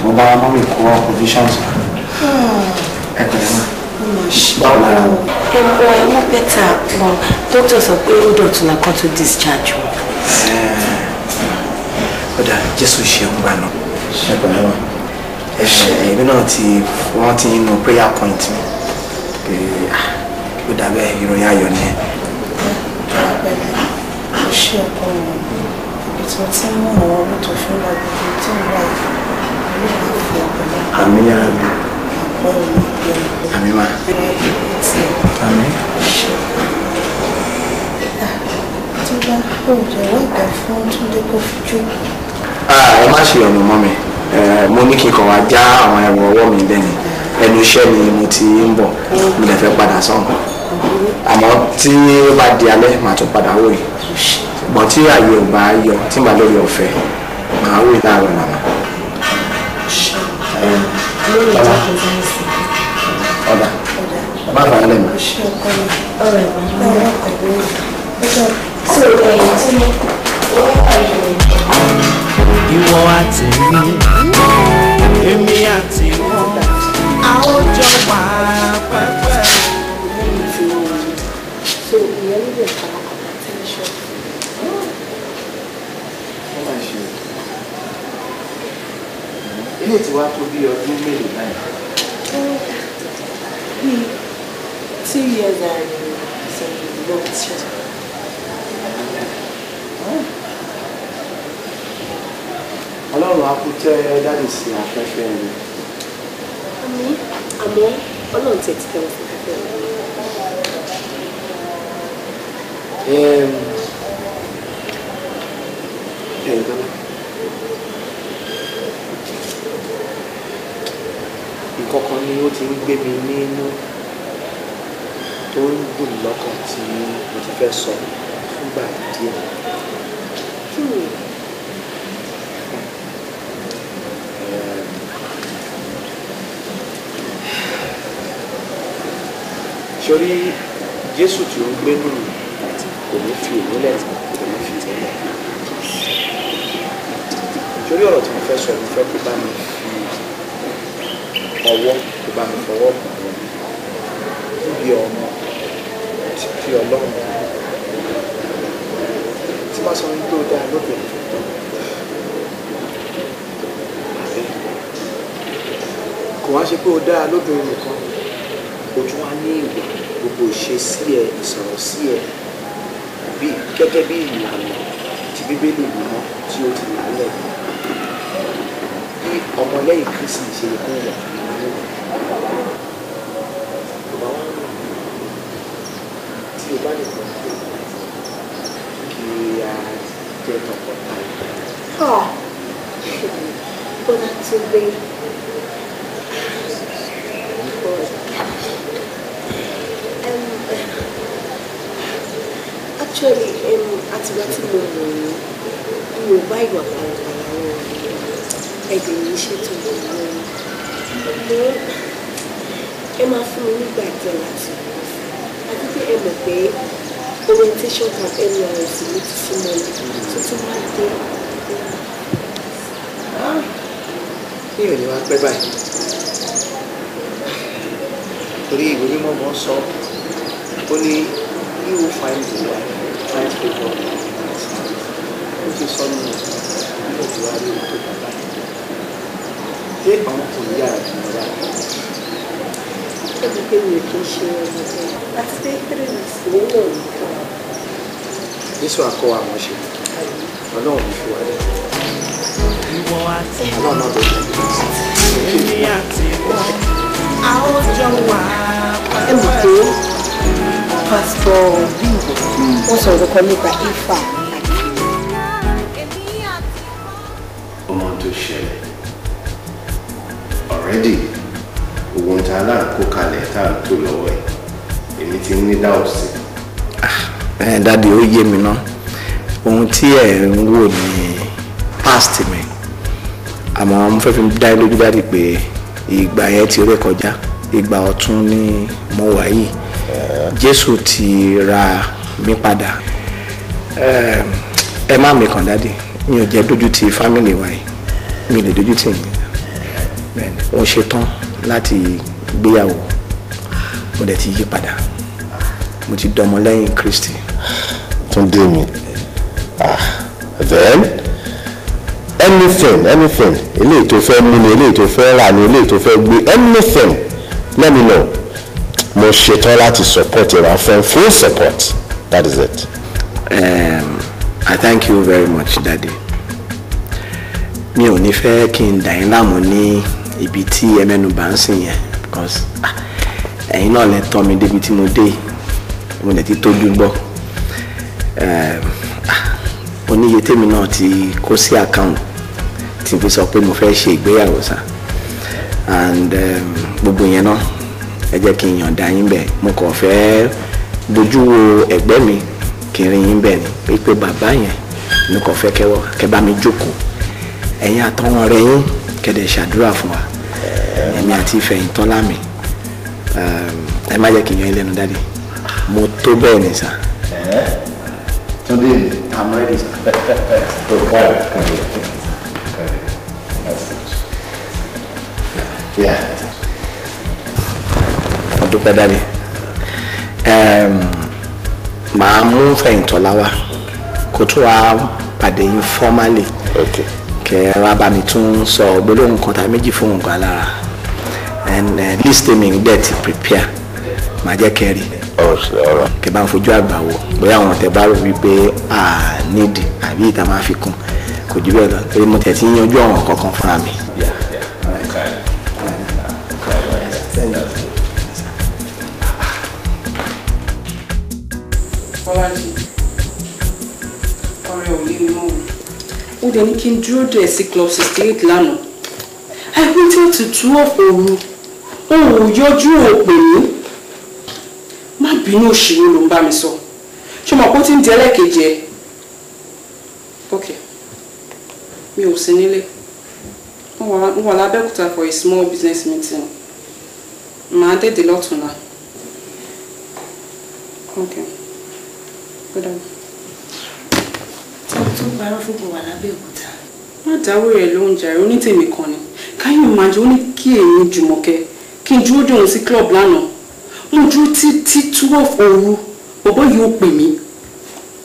mo bá mọ́mì kó provisions ẹ pẹ̀lẹ́ náà. báwo lára wọn. wọ́n bẹ́tà bọ́ dókítà sọ pé ó dọ̀tún náà kan tó discharge wọn. ó dà Jésù ṣeun gbà náà. ẹ pẹ̀lẹ́ náà. èmi náà wọ́n ti nínú prayer point mi pé ó dàbẹ̀ ìròyìn ayọ̀ ni ẹ. ó ṣe ọkọ wọn ibi tí wọ́n ti ń mú àwọn owó tó fún lágbègbè tí ń wá ìlú ìlú fi ọpọlọ. àmì yàrá mi. àpò ìlú ìlú. àmì má. àmì. tó bá ó jẹ́wọ́ ìgbà fún Túndé kó fi jó. ẹ má ṣe ọ̀nà mọ́ mi mo ní kí n kàn wá já àwọn ẹrù ọwọ́ mi bẹ́ẹ̀ ni ẹnu iṣẹ́ ni mo ti ń bọ̀ mo lè fẹ́ padà sọ́hùn àmọ́ tí ó bá di alẹ́ màá tún padà wò yìí ṣùgbọ́n tí ààyè ò bá yọ tí màá lórí ọ̀fẹ́ màá wò yìí láàárọ̀ lànà. ọ̀dà má bàa lẹ̀ mọ́. Ìwọ àti mi, èmi àti wọn, a ó jọ wà pẹ́pẹ́. So ìyẹn ló lè fa attention. ilé tí wàá tó bí ọdún mélòó náà. Bíi 2 years and some months. Ọlọ́run á kú tẹ́ dáàdì sí afẹ́fẹ́ rẹ̀. àmọ́ Ọlọ́run tẹ̀ ti tẹ̀wọ́ fún fífẹ́ rẹ̀. Nǹkan kan ni ó ti ń gbé mi nínú tó ń dùn lọ́kàn tí mo ti fẹ́ sọ fúngbà díẹ̀. Sórí Jésù tí ó ń gbé nù kò ní fi ìmúlẹ̀ kò ní fi tẹ́lẹ̀. Sórí ọ̀rọ̀ tí mo fẹ́ sọ mo fẹ́ kó bá mi fi ọwọ́ kó bá mi fọwọ́ bọ̀ wọ́n bí ọmọ tí Ọlọ́run tí wọ́n sọ wípé ó dáa lóbìnrin tó tọ́. Kò wá ṣe pé ó dáa lóbìnrin nìkan o tún wá ní ìwà gbogbo ìṣe sí ẹ ìsọ̀rọ̀ sí ẹ bí gẹ́gẹ́ bí ìlànà tí Bíbélì mímọ́ tí ó ti lálẹ́ bí ọmọlẹ́yìn Kristi ṣe lè kún ìwà nínú ọba wa tí o bá lè kọ́ kí a jẹ́ tọkọtaya. Ó dá tó gbé. Actually, àtìgbà tí mo wò ó mi ò bá ìwà pàrọ̀pàrọ̀ àwọn ẹ̀dẹ̀ yìí ṣètò ìwọ̀n mo ẹ máa fún mi nígbà díẹ̀ láti wọ̀ àti pé ẹ mọ̀ pé orientation camp NYSC mi ti sí mọ́lẹ̀ tó tún máa dé. Ní ìrìn wá pẹ́ báyìí torí ìwé mímọ́ mọ́ sọ ó ní you will find the life find favour ó ti sọ nínú ilé ìwà rí tó bàbá ṣé àwọn kò ní yàrá jù lọ báyìí. Ó ti pé mi ò kí ń ṣe ọmọ bẹ́ẹ̀ àti pé 3 weeks ló ń wọ̀ nìkan. Jésù àkọ́ àwọn ṣe Ọlọ́run ní fi wá dé. Ìwọ àti Ọlọ́run náà bẹ̀rẹ̀ èmi àti wọn, a ó jọ wà Ẹ mọ̀ pé pásítọ̀ Bímbọ́ wọ́n sọ̀rọ̀ kan nípa Ifá. Ọmọ tó ṣẹlẹ̀ already òun tá a láǹkó kalẹ̀ tá a tó lọ́wọ́ ẹ̀ èmi ti ń ní doubt sí. Dádì ó yé mi náà ohun tí ẹ̀ ń wò ní past mi àmọ́ mo fẹ́ fi dá ẹ lójú dádì pé ìgbà yẹn ti ré kọjá ìgbà ọ̀tun ni mo wà yìí Jésù ti ra mi padà ẹ má mi kàn dádì mi ò jẹ́ dójú ti family wa yìí mi lè dojú tì yín wọ́n ṣetán láti gbéyàwó mo dẹ̀ ti yí padà mo ti dọmọ lẹ́yìn Kristi. Túndé mi then anything eléyìí tó fẹ́ mú ni eléyìí tó fẹ́ rà ni eléyìí tó fẹ́ gbé anything let me know mo ṣetán láti support ẹ̀ from full support that is it. I thank you very much daddy. Mi ò ní fẹ́ kí n dà yín láàmú ní ibi tí ẹ mẹ́nu bà ń sìn yẹn because ẹ̀yin náà lẹ tọ́ mi débi tí mo dé mo lè ti tójú gbọ́ oníye tèmi náà ti kó sí account tí n fi sọ pé mo fẹ́ ṣe ìgbéyàwó sá and gbogbo yẹn náà ẹ jẹ́ kí n yọ̀ǹda yín bẹ̀ mo kàn fẹ́ bójú wo ẹ̀gbẹ́ mi kí n rí yín bẹ̀ ni pé bàbá yẹn mo kàn fẹ́ kẹ́ bá mi jókòó ẹ̀yin àtọwọn rẹ̀ yín kẹ́dẹ̀ ṣàdúrà fún wa èmi àti ìfẹ̀yìntàn lámì ẹ má jẹ́ kí n yan ilé ẹnu dáadé mo tó bẹ́ẹ̀ ni sá. Túndé mi. I'm ready sir. Yeah. Mo dúpẹ́ dáadé màá mú Fẹ̀yìntọ́lá wá kó tó wá pàdé yín formally. Okay. Kẹ wá bá mi tún sọ gbólóhùn kan tàbí méjì fún nǹkan alára and list mi ń dẹ̀ ti prepare màá jẹ́ kẹ́rì kẹ bá ń fojú àgbà wò bóyá àwọn tẹ bá rò wípé nídìí àbí ìta máa fi kún kò jù bẹ́ẹ̀ lọ torí mo tẹ̀ tí ń yanjú àwọn kankan fúnra mi. Bọ́lájí ọ̀rẹ́ ò lé mi mọ́ o dẹ̀ ní kí n dúró dẹ̀ sí club 68 lánàá I waited to 12 òru òun yọjú òpè mí má bínú òṣìwò ló ń bá mi sọ ṣé mo kó tí ń di ẹlẹ́kejì ẹ ok mi ò sí nílé mo wà lábẹ́òkúta for a small business meeting màá dèdè lọ́tùnla ok good night. tó parọ́ fún kò wà lábẹ́òkúta. má dáwọ́ rẹ̀ ló ń jàre onítèmi kan ni káyọ̀ máa jẹ́ ó ní kí èmi Jùmọ̀kẹ́ kí n dúró dòun sí club lánàá mo dúró títí 12 òru bọ̀bọ́ yìí ó pè mí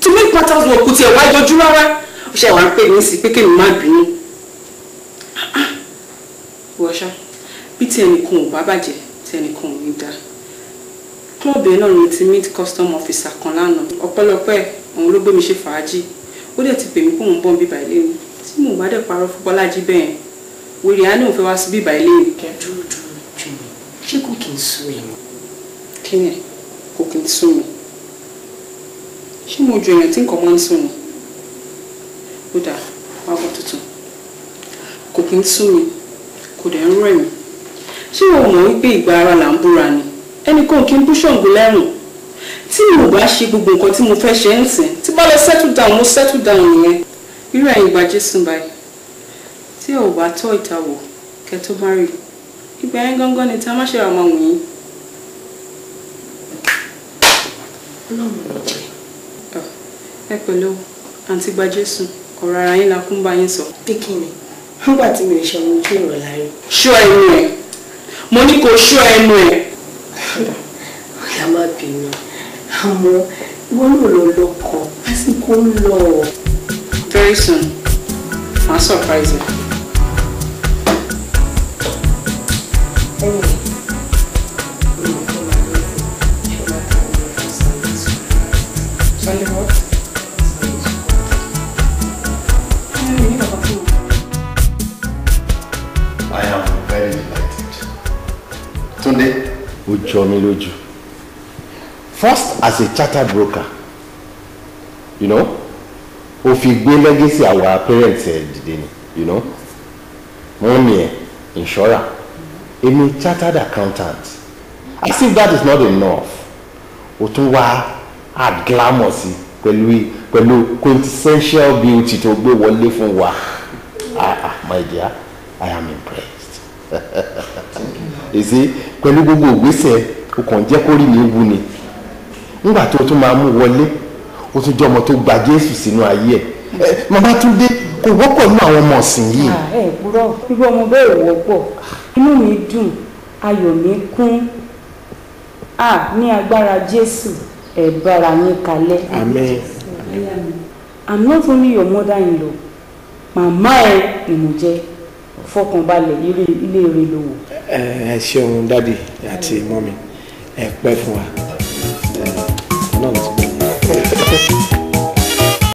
tí make matters work kò tiẹ̀ wá jọjú rárá ó ṣe wá ń pè mí sí pé kémi má bínú wọ́ṣá bí tí ẹnìkan ò bá bàjẹ́ tí ẹnìkan ò ní dá club yẹn náà ni ti meet custom officer kan lánàá ọpẹ́lọpẹ́ òun ló gbé mi ṣe fàájì ó dẹ̀ ti pè mí pé òun bọ̀ ń bíbà ilé mi tí mò ń bá dẹ̀ parọ́ fún Bọ́lájí bẹ́ẹ̀ wèrè á ní òun fẹ́ wá sí bíbà ilé mi. dúró jù mí ṣé kò kí n sú èmi. kí ni kò kí n sú mi ṣé mo ju èèyàn tí nǹkan máa ń sùn ni ó dà wá bọ́ tuntun kò kí n sú mi kò dẹ̀ ń rẹ̀ mí ṣé o mọ̀ wípé ìgbà ara là ń búra ni ẹnìkan kí n bú Ṣàngó lẹ́rùn tí mo bá ṣe gbogbo nǹkan tí mo fẹ́ ṣe ń sìn tí bá lọ settle down mo settle down nìyẹn irú ẹ̀yin ìgbà Jésù báyìí tí ò bá tọ́ ìta wò kẹ́ tó má rí ìgbà yẹn gángan ni tá a má ṣe àwọn ọmọ yìí. Ọlọ́run ló jẹ́. ẹ pẹ̀lú àǹtí gba Jésù ọ̀rọ̀ ara yín la kún bá yín sọ. bí kí ni nígbà tí mi ò ṣe ọmọ ojú ìrọ̀ láàrin. ṣọ́ ẹnu ẹ̀ mo ní kó ṣọ́ ẹnu ẹ̀. ọ̀yà má bínú àmọ́ ìwọ náà lọ lọ́kọ lásìkò ń lọ. very soon màá surprise ẹ. Sunday what? I am very delighted. Túndé, ó jọ mí lójú. First as a chartered broker, you know, ó fi gbé legacy our parents dìde ni, you know. Mọ́mí ẹ̀, insurer, èmi chartered accountant. As if that is not enough, ó tún wá add glamour sí pẹ̀lú quintessential beauty tó gbé wọlé fún wa. My dear, I am impressed. You see, pẹ̀lú gbogbo ìgbésẹ̀ o kàn jẹ́ kó rí mi wú ni. Nígbà tó tún máa mú wọlé, ó tún jẹ́ ọmọ tó gba Jésù sínú ayé ẹ̀. Màmá Túndé kò wọ́pọ̀ nínú àwọn ọmọ ọ̀sìn yìí. Ẹ purọ́ irú ọmọ bẹ́ẹ̀ wọ́pọ̀ inú mi dùn ayọ̀ mi kún ní agbára Jésù ẹ bára yín kalẹ̀. Amen. I'm not only your mother-in-law màmá ẹ ni mo jẹ́ fọkànbalẹ̀ ilé rẹ lówó. Ẹ ṣeun dádì àti mọ́mì ẹ pẹ́ fún wa náà ló ti gbọ́.